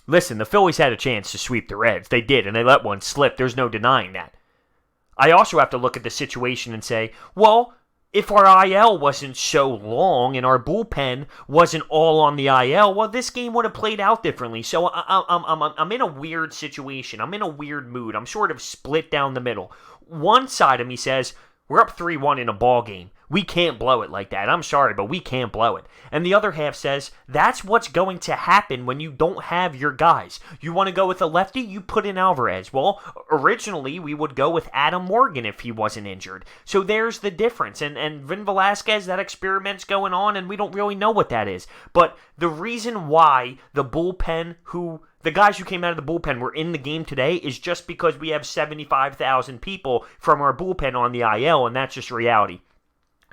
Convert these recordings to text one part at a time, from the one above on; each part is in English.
Listen, the Phillies had a chance to sweep the Reds. They did, and they let one slip. There's no denying that. I also have to look at the situation and say, well, if our IL wasn't so long and our bullpen wasn't all on the IL, well, this game would have played out differently. So I'm in a weird situation. I'm in a weird mood. I'm sort of split down the middle. One side of me says, we're up 3-1 in a ball game. We can't blow it like that. I'm sorry, but we can't blow it. And the other half says, that's what's going to happen when you don't have your guys. You want to go with a lefty? You put in Alvarez. Well, originally, we would go with Adam Morgan if he wasn't injured. So there's the difference. And Vin Velasquez, that experiment's going on, and we don't really know what that is. But the reason why the guys who came out of the bullpen were in the game today is just because we have 75,000 people from our bullpen on the IL, and that's just reality.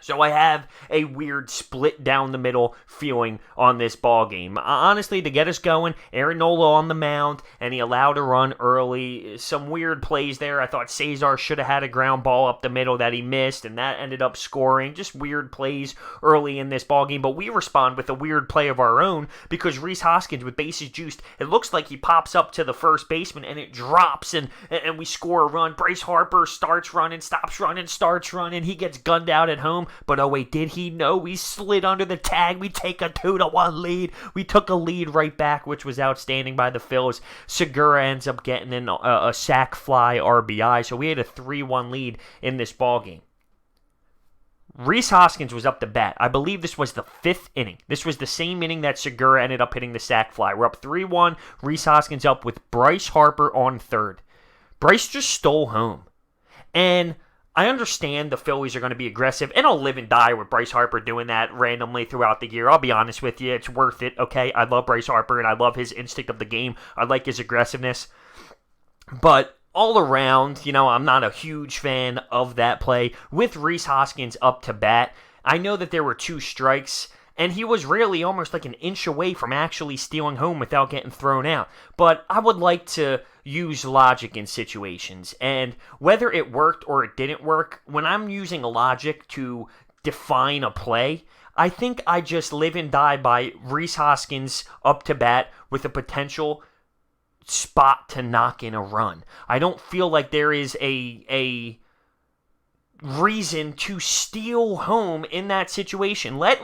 So I have a weird split down the middle feeling on this ball game. Honestly, to get us going, Aaron Nola on the mound, and he allowed a run early. Some weird plays there. I thought Cesar should have had a ground ball up the middle that he missed, and that ended up scoring. Just weird plays early in this ball game. But we respond with a weird play of our own because Rhys Hoskins with bases juiced, it looks like he pops up to the first baseman and it drops, and we score a run. Bryce Harper starts running, stops running, starts running. He gets gunned out at home. But oh wait, did he know? We slid under the tag. We take a 2-1 lead. We took a lead right back, which was outstanding by the Phillies. Segura ends up getting in a sac fly RBI, so we had a 3-1 lead in this ball game. Rhys Hoskins was up to bat. I believe this was the 5th inning. This was the same inning that Segura ended up hitting the sac fly. We're up 3-1. Rhys Hoskins up with Bryce Harper on third. Bryce just stole home. And I understand the Phillies are going to be aggressive, and I'll live and die with Bryce Harper doing that randomly throughout the year. I'll be honest with you. It's worth it, okay? I love Bryce Harper, and I love his instinct of the game. I like his aggressiveness. But all around, I'm not a huge fan of that play. With Rhys Hoskins up to bat, I know that there were 2 strikes, and he was really almost like an inch away from actually stealing home without getting thrown out. But I would like to use logic in situations, and whether it worked or it didn't work, when I'm using logic to define a play, I think I just live and die by Rhys Hoskins up to bat with a potential spot to knock in a run. I don't feel like there is a reason to steal home in that situation. Let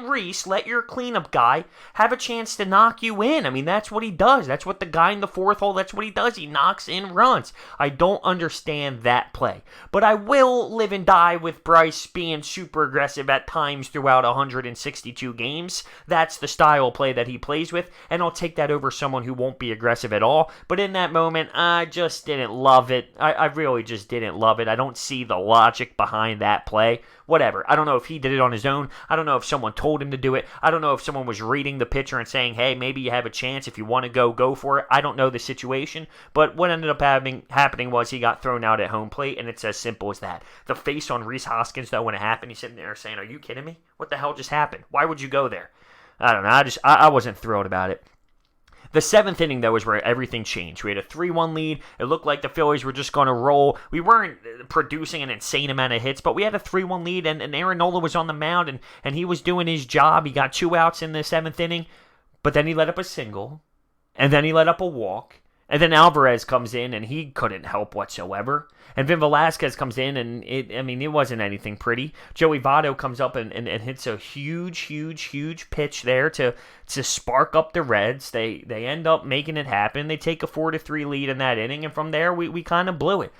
your cleanup guy, have a chance to knock you in. I mean, that's what he does. That's what the guy in the 4th hole, that's what he does. He knocks in runs. I don't understand that play. But I will live and die with Bryce being super aggressive at times throughout 162 games. That's the style play that he plays with, and I'll take that over someone who won't be aggressive at all. But in that moment, I just didn't love it. I really just didn't love it. I don't see the logic behind that play. Whatever. I don't know if he did it on his own. I don't know if someone told him to do it. I don't know if someone was reading the pitcher and saying, hey, maybe you have a chance. If you want to go for it. I don't know the situation. But what ended up happening was he got thrown out at home plate, and it's as simple as that. The face on Rhys Hoskins, though, when it happened, he's sitting there saying, are you kidding me? What the hell just happened? Why would you go there? I don't know. I wasn't thrilled about it. The 7th inning, though, is where everything changed. We had a 3-1 lead. It looked like the Phillies were just going to roll. We weren't producing an insane amount of hits, but we had a 3-1 lead, and Aaron Nola was on the mound, and he was doing his job. He got 2 outs in the 7th inning, but then he let up a single, and then he let up a walk, and then Alvarez comes in, and he couldn't help whatsoever. And Vin Velasquez comes in, and it wasn't anything pretty. Joey Votto comes up and hits a huge pitch there to spark up the Reds. They end up making it happen. They take a 4-3 lead in that inning, and from there, we kind of blew it.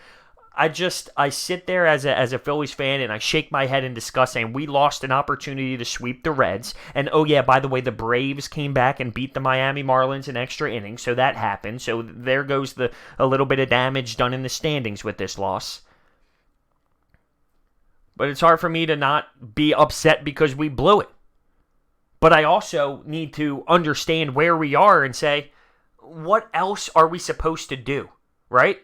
I sit there as a Phillies fan, and I shake my head in disgust saying we lost an opportunity to sweep the Reds. And oh yeah, by the way, the Braves came back and beat the Miami Marlins in extra innings, so that happened. So there goes a little bit of damage done in the standings with this loss. But it's hard for me to not be upset because we blew it. But I also need to understand where we are and say, what else are we supposed to do, right?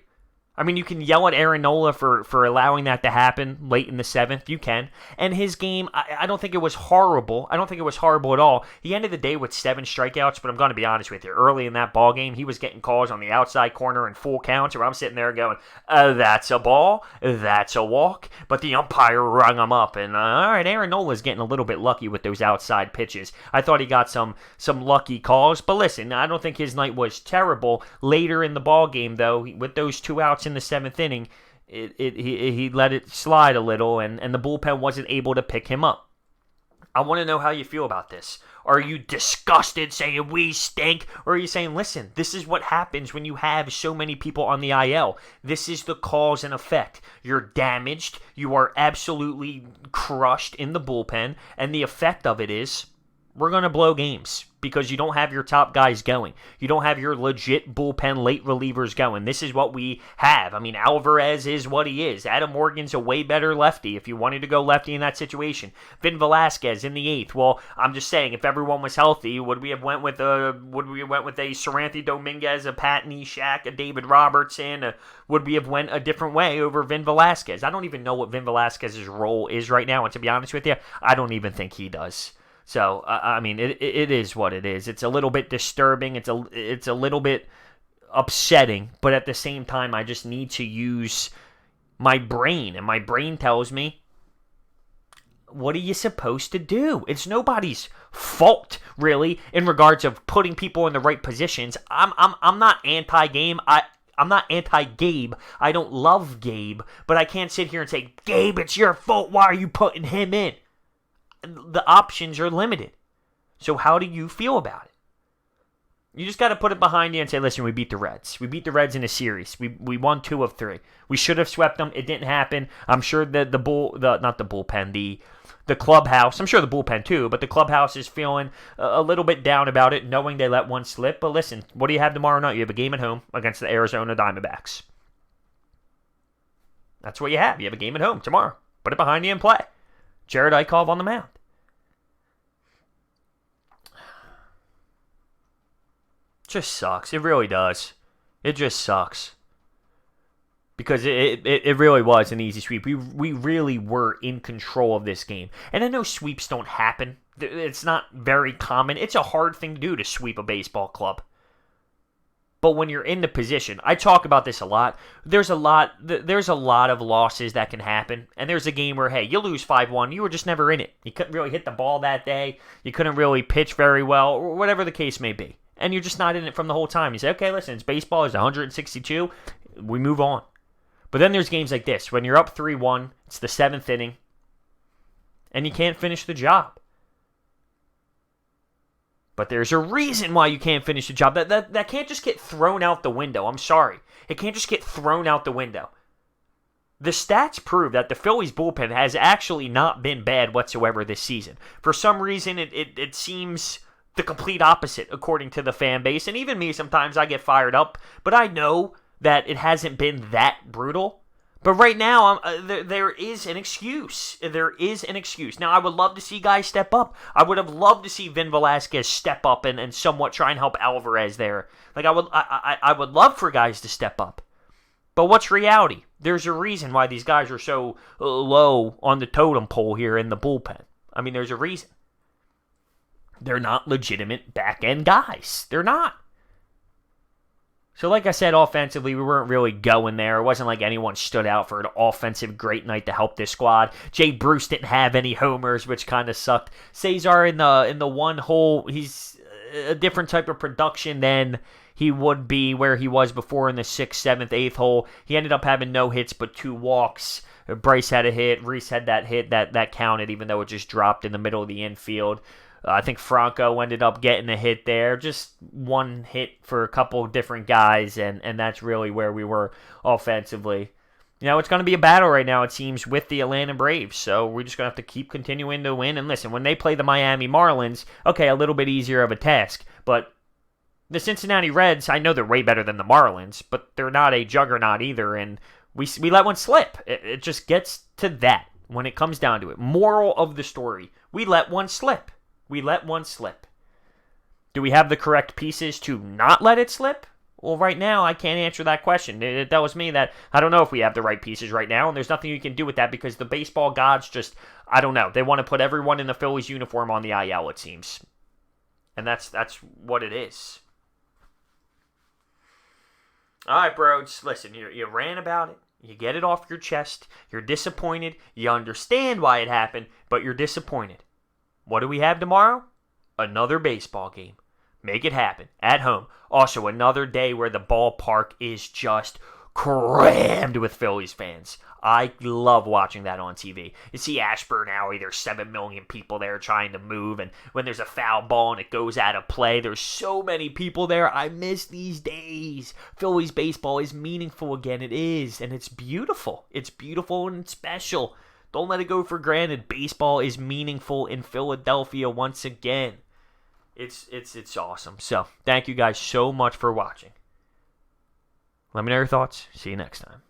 I mean, you can yell at Aaron Nola for allowing that to happen late in the 7th. You can. And his game, I don't think it was horrible. I don't think it was horrible at all. He ended the day with 7 strikeouts, but I'm going to be honest with you. Early in that ball game, he was getting calls on the outside corner in full counts where I'm sitting there going, that's a ball, that's a walk. But the umpire rung him up. And, all right, Aaron Nola's getting a little bit lucky with those outside pitches. I thought he got some lucky calls. But listen, I don't think his night was terrible. Later in the ball game, though, with those 2 outs in the 7th inning, he let it slide a little, and the bullpen wasn't able to pick him up. I want to know how you feel about this. Are you disgusted saying we stink? Or are you saying, listen, this is what happens when you have so many people on the IL. This is the cause and effect. You're damaged. You are absolutely crushed in the bullpen. And the effect of it is we're going to blow games because you don't have your top guys going. You don't have your legit bullpen late relievers going. This is what we have. I mean, Alvarez is what he is. Adam Morgan's a way better lefty if you wanted to go lefty in that situation. Vince Velasquez in the 8th. Well, I'm just saying, if everyone was healthy, would we have went with a Seranthony Dominguez, a Pat Neshek, a David Robertson? Would we have went a different way over Vince Velasquez? I don't even know what Vince Velasquez's role is right now, and to be honest with you, I don't even think he does. So, I mean, it is what it is. It's a little bit disturbing. It's a little bit upsetting. But at the same time, I just need to use my brain. And my brain tells me, what are you supposed to do? It's nobody's fault, really, in regards of putting people in the right positions. I'm not anti-game. I'm not anti-Gabe. I don't love Gabe. But I can't sit here and say, Gabe, it's your fault. Why are you putting him in? The options are limited. So how do you feel about it? You just got to put it behind you and say, listen, we beat the Reds. We beat the Reds in a series. We won 2 of 3. We should have swept them. It didn't happen. I'm sure that the clubhouse, I'm sure the bullpen too, but the clubhouse is feeling a little bit down about it, knowing they let one slip. But listen, what do you have tomorrow night? You have a game at home against the Arizona Diamondbacks. That's what you have. You have a game at home tomorrow. Put it behind you and play. Jared Eichhoff on the mound. Just sucks. It really does. It just sucks. Because it really was an easy sweep. We really were in control of this game. And I know sweeps don't happen. It's not very common. It's a hard thing to do to sweep a baseball club. But when you're in the position, I talk about this a lot. There's a lot of losses that can happen. And there's a game where, hey, you lose 5-1. You were just never in it. You couldn't really hit the ball that day. You couldn't really pitch very well, or whatever the case may be. And you're just not in it from the whole time. You say, okay, listen, it's baseball. It's 162. We move on. But then there's games like this. When you're up 3-1, it's the 7th inning, and you can't finish the job. But there's a reason why you can't finish the job. That can't just get thrown out the window. I'm sorry. It can't just get thrown out the window. The stats prove that the Phillies bullpen has actually not been bad whatsoever this season. For some reason, it seems the complete opposite, according to the fan base. And even me, sometimes I get fired up. But I know that it hasn't been that brutal. But right now, there is an excuse. There is an excuse. Now, I would love to see guys step up. I would have loved to see Vin Velasquez step up and somewhat try and help Alvarez there. Like, I would love for guys to step up. But what's reality? There's a reason why these guys are so low on the totem pole here in the bullpen. I mean, there's a reason. They're not legitimate back-end guys. They're not. So like I said, offensively, we weren't really going there. It wasn't like anyone stood out for an offensive great night to help this squad. Jay Bruce didn't have any homers, which kind of sucked. Cesar in the one hole, he's a different type of production than he would be where he was before in the 6th, 7th, 8th hole. He ended up having no hits but 2 walks. Bryce had a hit. Reese had that hit that counted, even though it just dropped in the middle of the infield. I think Franco ended up getting a hit there. Just one hit for a couple different guys, and that's really where we were offensively. You know, it's going to be a battle right now, it seems, with the Atlanta Braves. So we're just going to have to keep continuing to win. And listen, when they play the Miami Marlins, okay, a little bit easier of a task. But the Cincinnati Reds, I know they're way better than the Marlins, but they're not a juggernaut either. And we let one slip. It just gets to that when it comes down to it. Moral of the story, we let one slip. We let one slip. Do we have the correct pieces to not let it slip? Well, right now, I can't answer that question. It tells me that I don't know if we have the right pieces right now, and there's nothing you can do with that because the baseball gods just, I don't know. They want to put everyone in the Phillies uniform on the IL, it seems. And that's what it is. All right, bros. Listen, you ran about it. You get it off your chest. You're disappointed. You understand why it happened, but you're disappointed. What do we have tomorrow? Another baseball game. Make it happen at home. Also, another day where the ballpark is just crammed with Phillies fans. I love watching that on TV. You see Ashburn Alley, there's 7 million people there trying to move, and when there's a foul ball and it goes out of play, there's so many people there. I miss these days. Phillies baseball is meaningful again. It is, and it's beautiful. It's beautiful and special. Don't let it go for granted. Baseball is meaningful in Philadelphia once again. It's awesome. So, thank you guys so much for watching. Let me know your thoughts. See you next time.